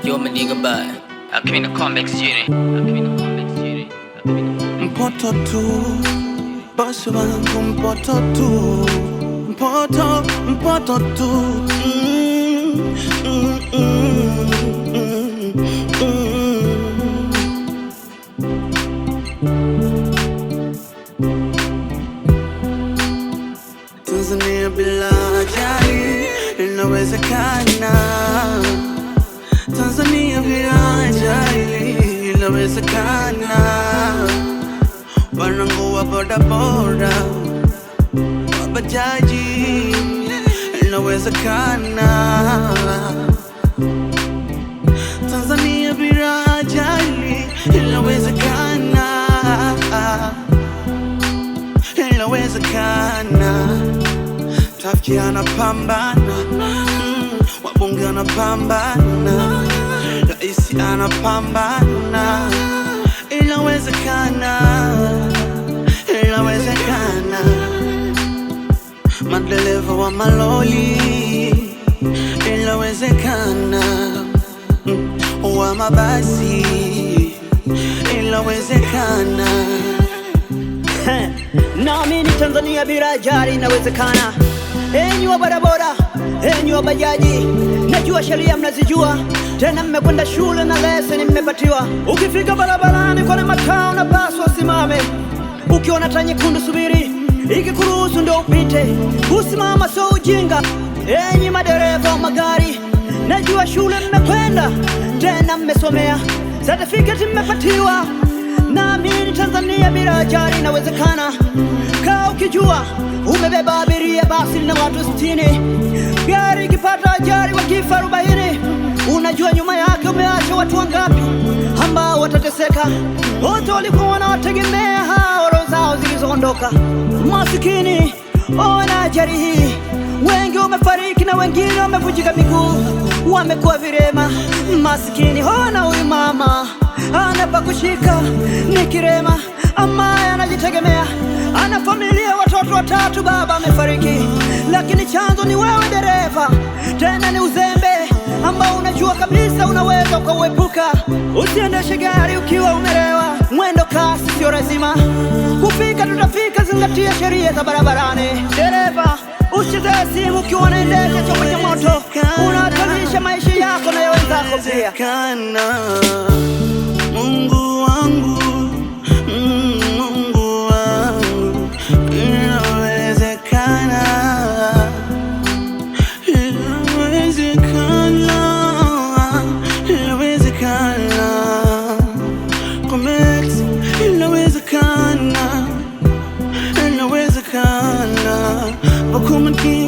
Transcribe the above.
Yo, my nigga, bye. I came in the comics unit. Mpoto tu, boss wangu mpoto tu, mpoto tu. Tanzania bila ajali inawezekana. Tanzania bila ajali inawezekana. Wanangu wa bodaboda, wa bajaji inawezekana. Tanzania bila ajali inawezekana. Inawezekana. Tafiki anapambana, wabunge anapambana, raisi anapambana. Inawezekana. Inawezekana. Madereva wa maloli inawezekana. Wa mabasi inawezekana. Naamini Tanzania bila ajali inawezekana. Enyi wa bodaboda, enyi wa bajaji, najua sheria mnazijua, tena mmekwenda shule na leseni mmepatiwa. Ukifika barabarani kwenye mataa unapaswa usimame. Ukiona taa nyekundu subiri, ikikuruhusu ndio upite. Kusimama sio ujinga. Enyi madereva wa magari, najua shule mmekwenda, tena mmesomea, certificate mmepatiwa. Naamini Tanzania bila ajali inawezekana. Kaa ukijua umebeba abiria basi na watu 60, gari ikipata ajali wakifa 40, unajua nyuma yake umeacha watu wangapi ambao watateseka? Wote walikuwa wanawategemea hao roho zao zilizoondoka. Masikini ona ajali hii, wengi wamefariki na wengine wamevunjika miguu, wamekuwa virema. Masikini ona huyu mama anapa kushika ni kirema, ambaye anajitegemea, ana familia, watoto 3, baba amefariki. Lakini chanzo ni wewe dereva, tena ni uzembe ambao unajua kabisa unaweza ukauepuka. Usiendeshe gari ukiwa umelewa, mwendo kasi sio lazima. Kufika tutafika, zingatia sheria za barabarani. Dereva usicheze simu ukiwa unaendesha chombo cha moto, unahatarisha maisha yako na ya wenzako pia. Mungu wangu, Mungu wangu, inawezekana. Inawezekana. Inawezekana. Comex, inawezekana. Inawezekana. Wakumaki